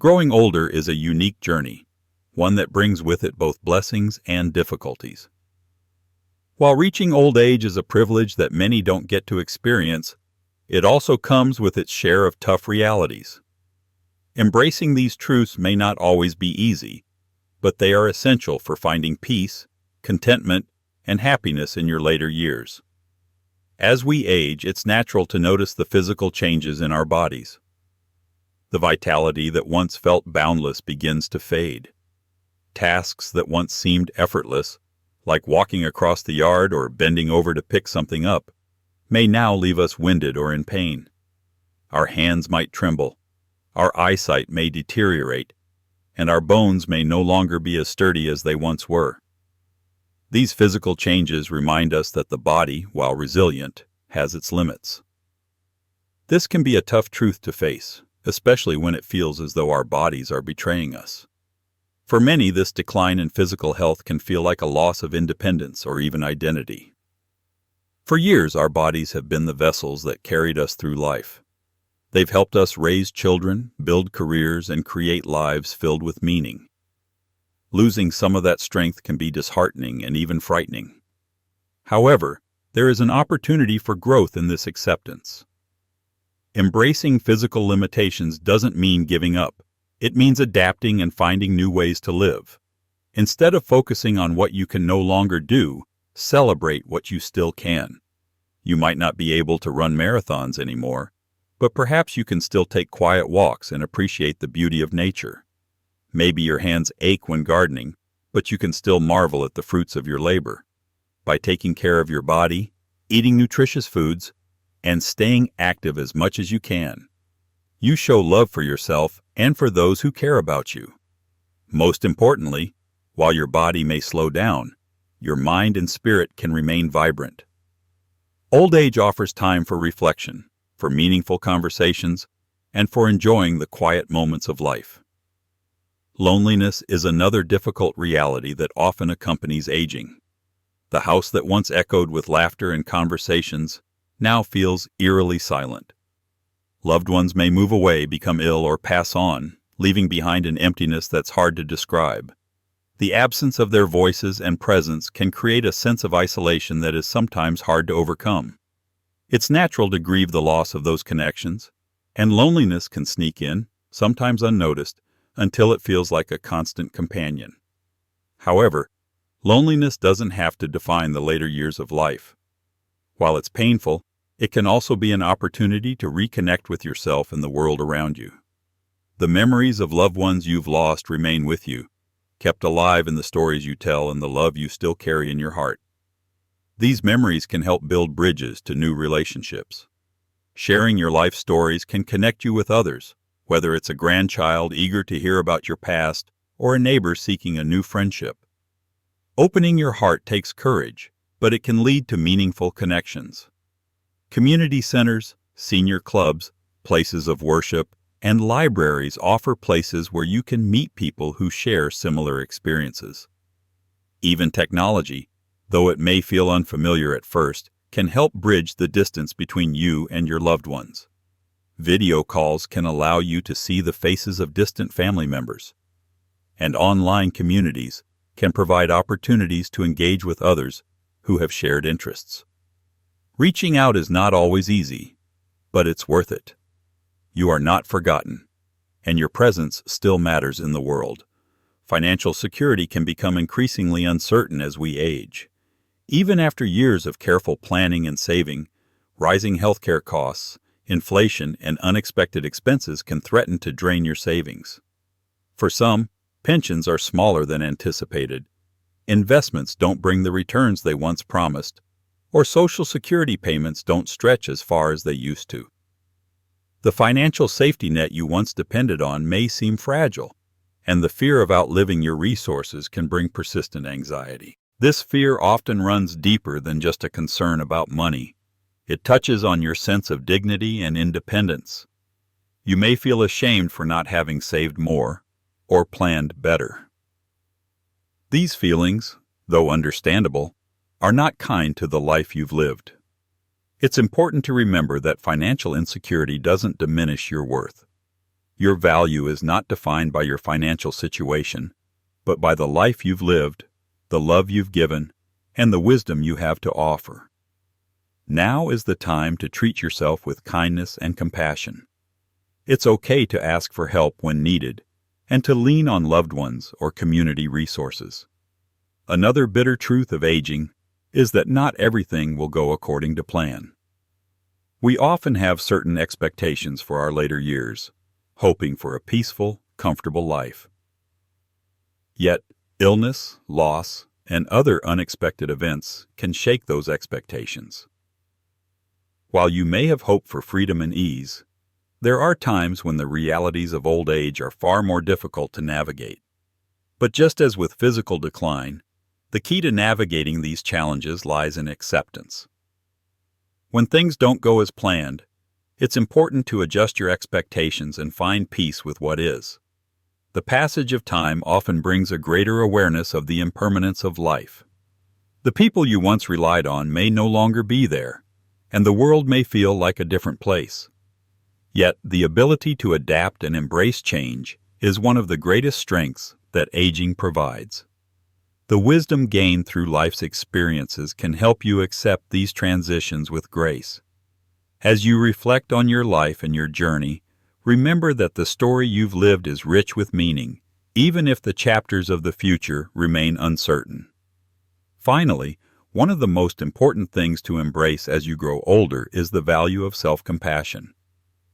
Growing older is a unique journey, one that brings with it both blessings and difficulties. While reaching old age is a privilege that many don't get to experience, it also comes with its share of tough realities. Embracing these truths may not always be easy, but they are essential for finding peace, contentment, and happiness in your later years. As we age, it's natural to notice the physical changes in our bodies. The vitality that once felt boundless begins to fade. Tasks that once seemed effortless, like walking across the yard or bending over to pick something up, may now leave us winded or in pain. Our hands might tremble, our eyesight may deteriorate, and our bones may no longer be as sturdy as they once were. These physical changes remind us that the body, while resilient, has its limits. This can be a tough truth to face, especially when it feels as though our bodies are betraying us. For many, this decline in physical health can feel like a loss of independence or even identity. For years, our bodies have been the vessels that carried us through life. They've helped us raise children, build careers, and create lives filled with meaning. Losing some of that strength can be disheartening and even frightening. However, there is an opportunity for growth in this acceptance. Embracing physical limitations doesn't mean giving up. It means adapting and finding new ways to live. Instead of focusing on what you can no longer do, celebrate what you still can. You might not be able to run marathons anymore, but perhaps you can still take quiet walks and appreciate the beauty of nature. Maybe your hands ache when gardening, but you can still marvel at the fruits of your labor. By taking care of your body, eating nutritious foods, and staying active as much as you can, you show love for yourself and for those who care about you. Most importantly, while your body may slow down, your mind and spirit can remain vibrant. Old age offers time for reflection, for meaningful conversations, and for enjoying the quiet moments of life. Loneliness is another difficult reality that often accompanies aging. The house that once echoed with laughter and conversations now feels eerily silent. Loved ones may move away, become ill, or pass on, leaving behind an emptiness that's hard to describe. The absence of their voices and presence can create a sense of isolation that is sometimes hard to overcome. It's natural to grieve the loss of those connections, and loneliness can sneak in, sometimes unnoticed, until it feels like a constant companion. However, loneliness doesn't have to define the later years of life. While it's painful, it can also be an opportunity to reconnect with yourself and the world around you. The memories of loved ones you've lost remain with you, kept alive in the stories you tell and the love you still carry in your heart. These memories can help build bridges to new relationships. Sharing your life stories can connect you with others, whether it's a grandchild eager to hear about your past or a neighbor seeking a new friendship. Opening your heart takes courage, but it can lead to meaningful connections. Community centers, senior clubs, places of worship, and libraries offer places where you can meet people who share similar experiences. Even technology, though it may feel unfamiliar at first, can help bridge the distance between you and your loved ones. Video calls can allow you to see the faces of distant family members, and online communities can provide opportunities to engage with others who have shared interests. Reaching out is not always easy, but it's worth it. You are not forgotten, and your presence still matters in the world. Financial security can become increasingly uncertain as we age. Even after years of careful planning and saving, rising healthcare costs, inflation, and unexpected expenses can threaten to drain your savings. For some, pensions are smaller than anticipated, investments don't bring the returns they once promised, or Social Security payments don't stretch as far as they used to. The financial safety net you once depended on may seem fragile, and the fear of outliving your resources can bring persistent anxiety. This fear often runs deeper than just a concern about money. It touches on your sense of dignity and independence. You may feel ashamed for not having saved more or planned better. These feelings, though understandable, are not kind to the life you've lived. It's important to remember that financial insecurity doesn't diminish your worth. Your value is not defined by your financial situation, but by the life you've lived, the love you've given, and the wisdom you have to offer. Now is the time to treat yourself with kindness and compassion. It's okay to ask for help when needed, and to lean on loved ones or community resources. Another bitter truth of aging is that not everything will go according to plan. We often have certain expectations for our later years, hoping for a peaceful, comfortable life. Yet, illness, loss, and other unexpected events can shake those expectations. While you may have hoped for freedom and ease, there are times when the realities of old age are far more difficult to navigate. But just as with physical decline, the key to navigating these challenges lies in acceptance. When things don't go as planned, it's important to adjust your expectations and find peace with what is. The passage of time often brings a greater awareness of the impermanence of life. The people you once relied on may no longer be there, and the world may feel like a different place. Yet, the ability to adapt and embrace change is one of the greatest strengths that aging provides. The wisdom gained through life's experiences can help you accept these transitions with grace. As you reflect on your life and your journey, remember that the story you've lived is rich with meaning, even if the chapters of the future remain uncertain. Finally, one of the most important things to embrace as you grow older is the value of self-compassion.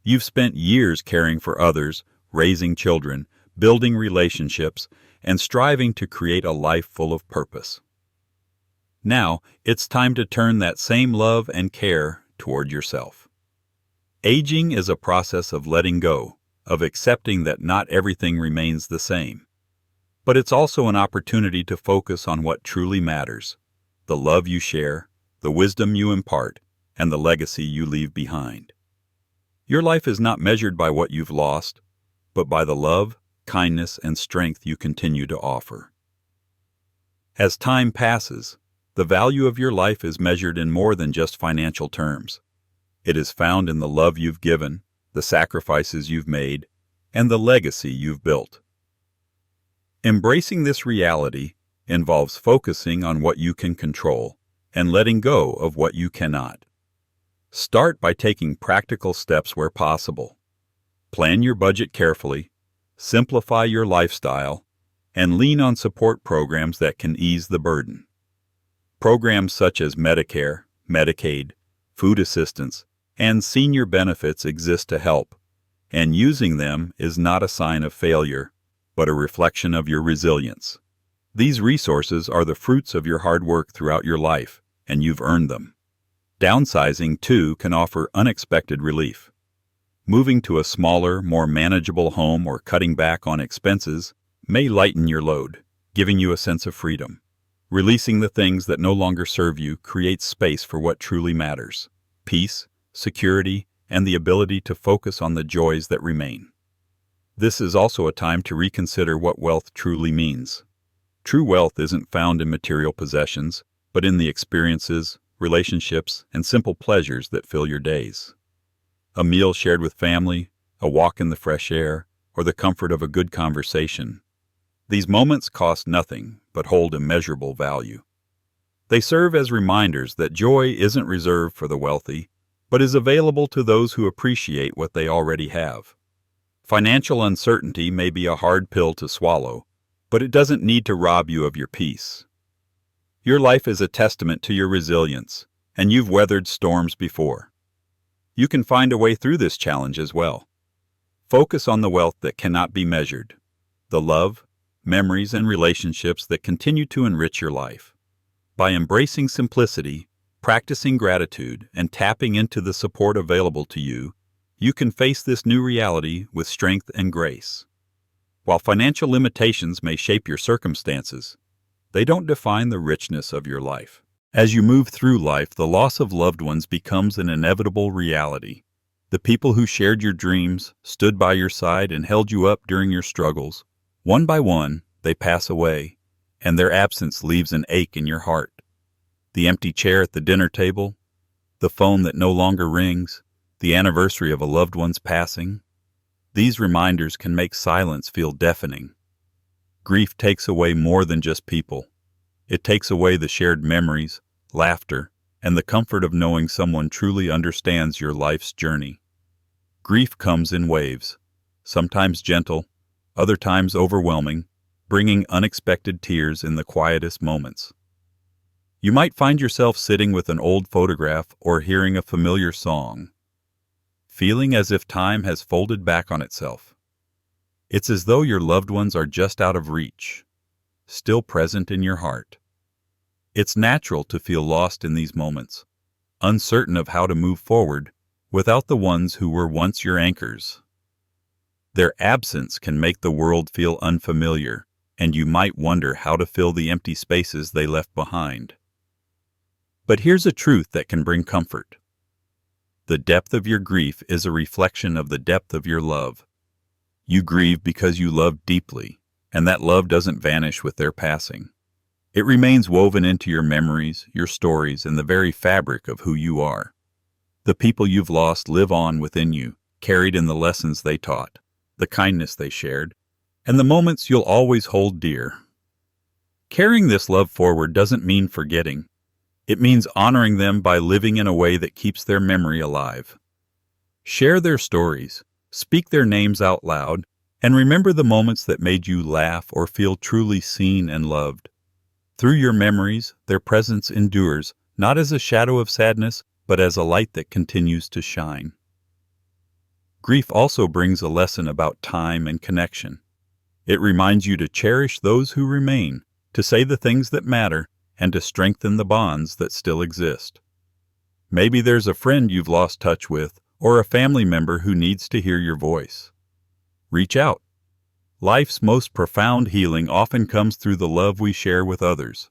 You've spent years caring for others, raising children, building relationships, and striving to create a life full of purpose. Now, it's time to turn that same love and care toward yourself. Aging is a process of letting go, of accepting that not everything remains the same. But it's also an opportunity to focus on what truly matters: the love you share, the wisdom you impart, and the legacy you leave behind. Your life is not measured by what you've lost, but by the love, kindness, and strength you continue to offer. As time passes, the value of your life is measured in more than just financial terms. It is found in the love you've given, the sacrifices you've made, and the legacy you've built. Embracing this reality involves focusing on what you can control and letting go of what you cannot. Start by taking practical steps where possible. Plan your budget carefully, simplify your lifestyle, and lean on support programs that can ease the burden. Programs such as Medicare, Medicaid, food assistance, and senior benefits exist to help, and using them is not a sign of failure, but a reflection of your resilience. These resources are the fruits of your hard work throughout your life, and you've earned them. Downsizing, too, can offer unexpected relief. Moving to a smaller, more manageable home or cutting back on expenses may lighten your load, giving you a sense of freedom. Releasing the things that no longer serve you creates space for what truly matters: peace, security, and the ability to focus on the joys that remain. This is also a time to reconsider what wealth truly means. True wealth isn't found in material possessions, but in the experiences, relationships, and simple pleasures that fill your days. A meal shared with family, a walk in the fresh air, or the comfort of a good conversation. These moments cost nothing, but hold immeasurable value. They serve as reminders that joy isn't reserved for the wealthy, but is available to those who appreciate what they already have. Financial uncertainty may be a hard pill to swallow, but it doesn't need to rob you of your peace. Your life is a testament to your resilience, and you've weathered storms before. You can find a way through this challenge as well. Focus on the wealth that cannot be measured, the love, memories, and relationships that continue to enrich your life. By embracing simplicity, practicing gratitude, and tapping into the support available to you, you can face this new reality with strength and grace. While financial limitations may shape your circumstances, they don't define the richness of your life. As you move through life, the loss of loved ones becomes an inevitable reality. The people who shared your dreams, stood by your side, and held you up during your struggles, one by one, they pass away, and their absence leaves an ache in your heart. The empty chair at the dinner table, the phone that no longer rings, the anniversary of a loved one's passing. These reminders can make silence feel deafening. Grief takes away more than just people. It takes away the shared memories, laughter, and the comfort of knowing someone truly understands your life's journey. Grief comes in waves, sometimes gentle, other times overwhelming, bringing unexpected tears in the quietest moments. You might find yourself sitting with an old photograph or hearing a familiar song, feeling as if time has folded back on itself. It's as though your loved ones are just out of reach, still present in your heart. It's natural to feel lost in these moments, uncertain of how to move forward without the ones who were once your anchors. Their absence can make the world feel unfamiliar, and you might wonder how to fill the empty spaces they left behind. But here's a truth that can bring comfort. The depth of your grief is a reflection of the depth of your love. You grieve because you love deeply, and that love doesn't vanish with their passing. It remains woven into your memories, your stories, and the very fabric of who you are. The people you've lost live on within you, carried in the lessons they taught, the kindness they shared, and the moments you'll always hold dear. Carrying this love forward doesn't mean forgetting. It means honoring them by living in a way that keeps their memory alive. Share their stories, speak their names out loud, and remember the moments that made you laugh or feel truly seen and loved. Through your memories, their presence endures, not as a shadow of sadness, but as a light that continues to shine. Grief also brings a lesson about time and connection. It reminds you to cherish those who remain, to say the things that matter, and to strengthen the bonds that still exist. Maybe there's a friend you've lost touch with, or a family member who needs to hear your voice. Reach out. Life's most profound healing often comes through the love we share with others.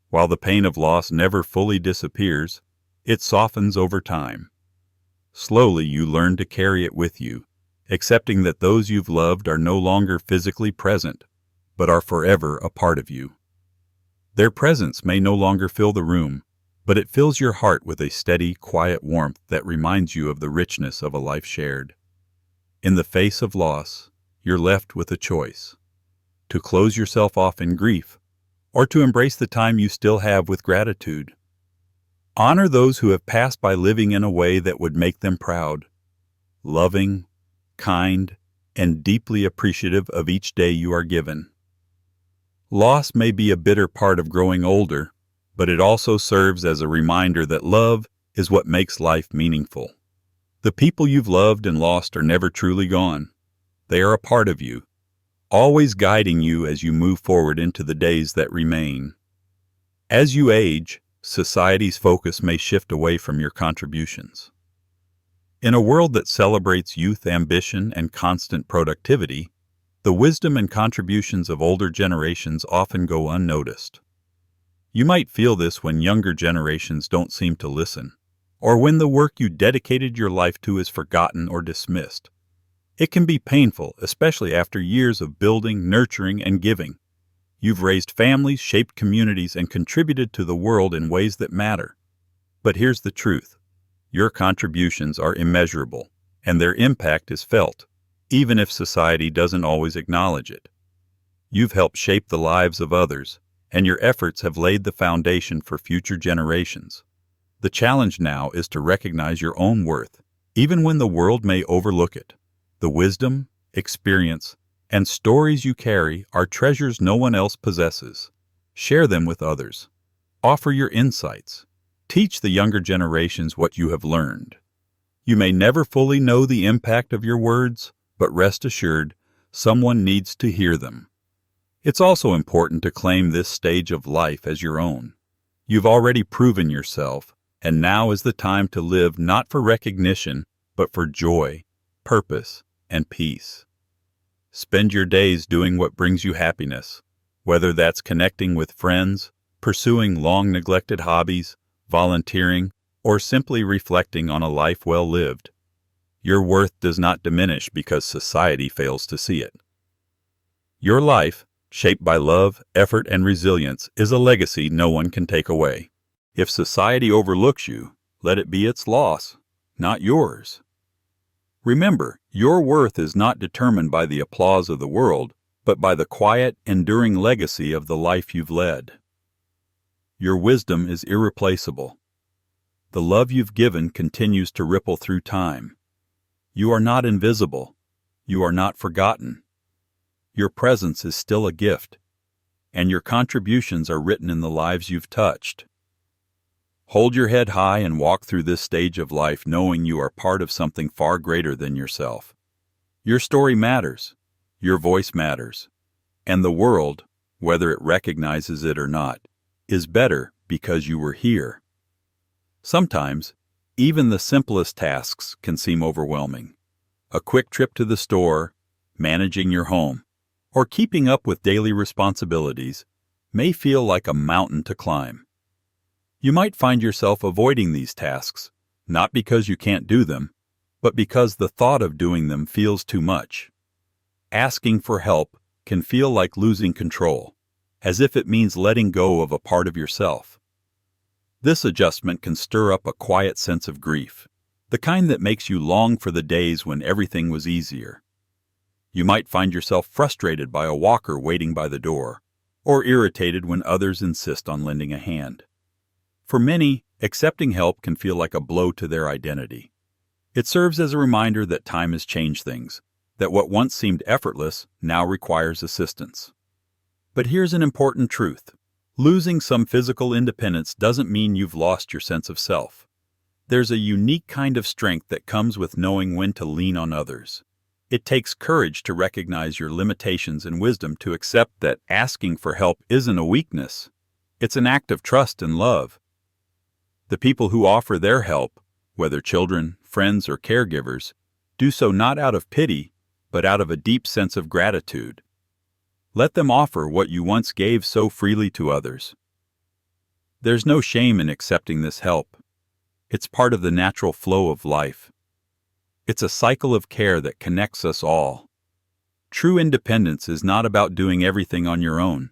While the pain of loss never fully disappears, it softens over time. Slowly you learn to carry it with you, accepting that those you've loved are no longer physically present, but are forever a part of you. Their presence may no longer fill the room, but it fills your heart with a steady, quiet warmth that reminds you of the richness of a life shared. In the face of loss, you're left with a choice: to close yourself off in grief, or to embrace the time you still have with gratitude. Honor those who have passed by living in a way that would make them proud, loving, kind, and deeply appreciative of each day you are given. Loss may be a bitter part of growing older, but it also serves as a reminder that love is what makes life meaningful. The people you've loved and lost are never truly gone. They are a part of you, always guiding you as you move forward into the days that remain. As you age, society's focus may shift away from your contributions. In a world that celebrates youth ambition and constant productivity, the wisdom and contributions of older generations often go unnoticed. You might feel this when younger generations don't seem to listen, or when the work you dedicated your life to is forgotten or dismissed. It can be painful, especially after years of building, nurturing, and giving. You've raised families, shaped communities, and contributed to the world in ways that matter. But here's the truth. Your contributions are immeasurable, and their impact is felt, even if society doesn't always acknowledge it. You've helped shape the lives of others, and your efforts have laid the foundation for future generations. The challenge now is to recognize your own worth, even when the world may overlook it. The wisdom, experience, and stories you carry are treasures no one else possesses. Share them with others. Offer your insights. Teach the younger generations what you have learned. You may never fully know the impact of your words, but rest assured, someone needs to hear them. It's also important to claim this stage of life as your own. You've already proven yourself, and now is the time to live not for recognition, but for joy, purpose, and peace. Spend your days doing what brings you happiness, whether that's connecting with friends, pursuing long-neglected hobbies, volunteering, or simply reflecting on a life well lived. Your worth does not diminish because society fails to see it. Your life, shaped by love, effort, and resilience, is a legacy no one can take away. If society overlooks you, let it be its loss, not yours. Remember, your worth is not determined by the applause of the world, but by the quiet, enduring legacy of the life you've led. Your wisdom is irreplaceable. The love you've given continues to ripple through time. You are not invisible. You are not forgotten. Your presence is still a gift, and your contributions are written in the lives you've touched. Hold your head high and walk through this stage of life knowing you are part of something far greater than yourself. Your story matters. Your voice matters. And the world, whether it recognizes it or not, is better because you were here. Sometimes, even the simplest tasks can seem overwhelming. A quick trip to the store, managing your home, or keeping up with daily responsibilities may feel like a mountain to climb. You might find yourself avoiding these tasks, not because you can't do them, but because the thought of doing them feels too much. Asking for help can feel like losing control, as if it means letting go of a part of yourself. This adjustment can stir up a quiet sense of grief, the kind that makes you long for the days when everything was easier. You might find yourself frustrated by a walker waiting by the door, or irritated when others insist on lending a hand. For many, accepting help can feel like a blow to their identity. It serves as a reminder that time has changed things, that what once seemed effortless now requires assistance. But here's an important truth. Losing some physical independence doesn't mean you've lost your sense of self. There's a unique kind of strength that comes with knowing when to lean on others. It takes courage to recognize your limitations and wisdom to accept that asking for help isn't a weakness. It's an act of trust and love. The people who offer their help, whether children, friends, or caregivers, do so not out of pity, but out of a deep sense of gratitude. Let them offer what you once gave so freely to others. There's no shame in accepting this help. It's part of the natural flow of life. It's a cycle of care that connects us all. True independence is not about doing everything on your own.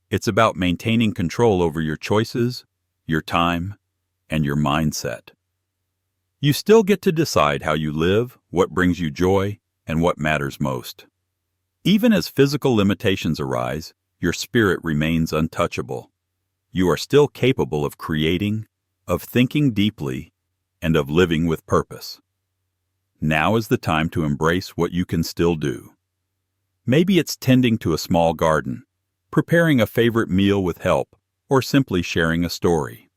It's about maintaining control over your choices, your time, and your mindset. You still get to decide how you live, what brings you joy, and what matters most. Even as physical limitations arise, your spirit remains untouchable. You are still capable of creating, of thinking deeply, and of living with purpose. Now is the time to embrace what you can still do. Maybe it's tending to a small garden, preparing a favorite meal with help, or simply sharing a story.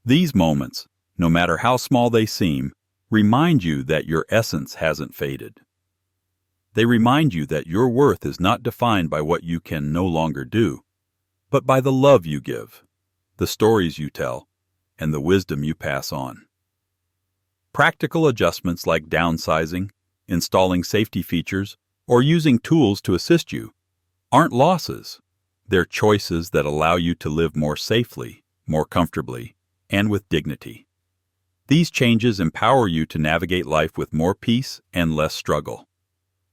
These moments, no matter how small they seem, remind you that your essence hasn't faded. They remind you that your worth is not defined by what you can no longer do, but by the love you give, the stories you tell, and the wisdom you pass on. Practical adjustments like downsizing, installing safety features, or using tools to assist you aren't losses. They're choices that allow you to live more safely, more comfortably, and with dignity. These changes empower you to navigate life with more peace and less struggle.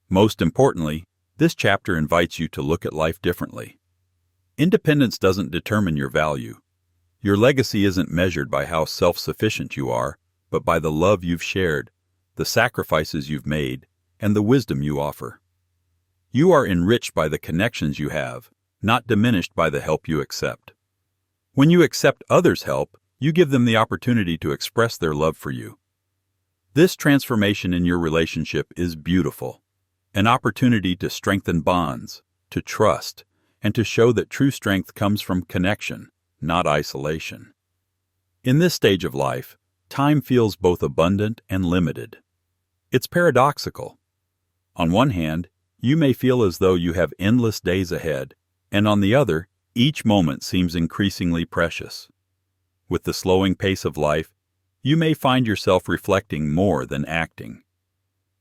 Most importantly, this chapter invites you to look at life differently. Independence doesn't determine your value. Your legacy isn't measured by how self-sufficient you are, but by the love you've shared, the sacrifices you've made, and the wisdom you offer. You are enriched by the connections you have, not diminished by the help you accept. When you accept others' help, you give them the opportunity to express their love for you. This transformation in your relationship is beautiful, an opportunity to strengthen bonds, to trust, and to show that true strength comes from connection, not isolation. In this stage of life, time feels both abundant and limited. It's paradoxical. On one hand, you may feel as though you have endless days ahead, and on the other, each moment seems increasingly precious. With the slowing pace of life, you may find yourself reflecting more than acting.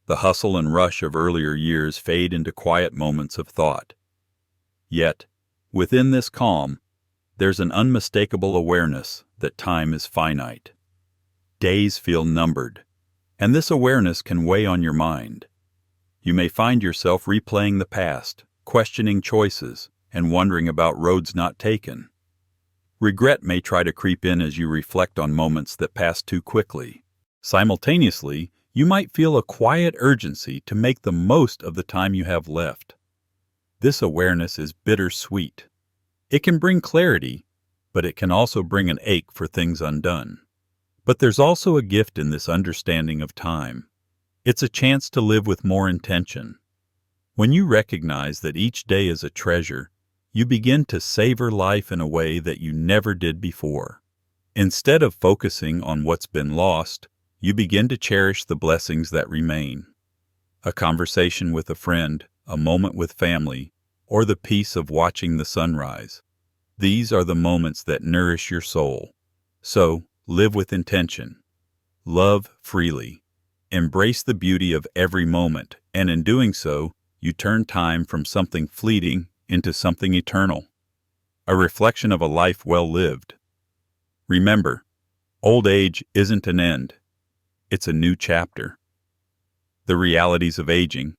The hustle and rush of earlier years fade into quiet moments of thought. Yet, within this calm, there's an unmistakable awareness that time is finite. Days feel numbered, and this awareness can weigh on your mind. You may find yourself replaying the past, questioning choices, and wondering about roads not taken. Regret may try to creep in as you reflect on moments that passed too quickly. Simultaneously, you might feel a quiet urgency to make the most of the time you have left. This awareness is bittersweet. It can bring clarity, but it can also bring an ache for things undone. But there's also a gift in this understanding of time. It's a chance to live with more intention. When you recognize that each day is a treasure, you begin to savor life in a way that you never did before. Instead of focusing on what's been lost, you begin to cherish the blessings that remain. A conversation with a friend, a moment with family, or the peace of watching the sunrise. These are the moments that nourish your soul. So, live with intention. Love freely. Embrace the beauty of every moment, and in doing so, you turn time from something fleeting into something eternal. A reflection of a life well lived. Remember, old age isn't an end. It's a new chapter. The realities of aging,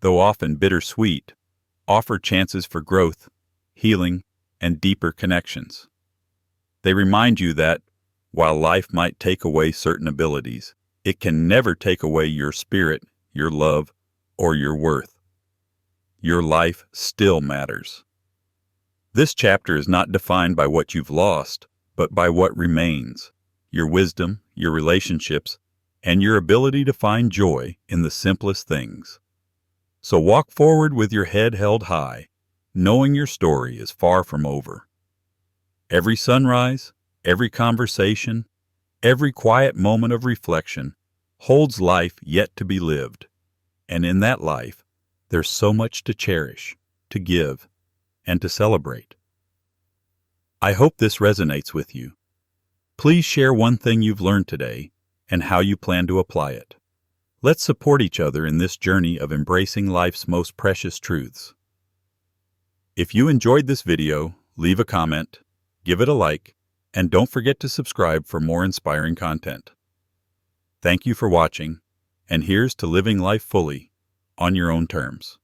though often bittersweet, offer chances for growth, healing, and deeper connections. They remind you that, while life might take away certain abilities, it can never take away your spirit, your love, or your worth. Your life still matters. This chapter is not defined by what you've lost, but by what remains, your wisdom, your relationships, and your ability to find joy in the simplest things. So walk forward with your head held high, knowing your story is far from over. Every sunrise, every conversation, every quiet moment of reflection holds life yet to be lived. And in that life, there's so much to cherish, to give, and to celebrate. I hope this resonates with you. Please share one thing you've learned today and how you plan to apply it. Let's support each other in this journey of embracing life's most precious truths. If you enjoyed this video, leave a comment, give it a like, and don't forget to subscribe for more inspiring content. Thank you for watching, and here's to living life fully, on your own terms.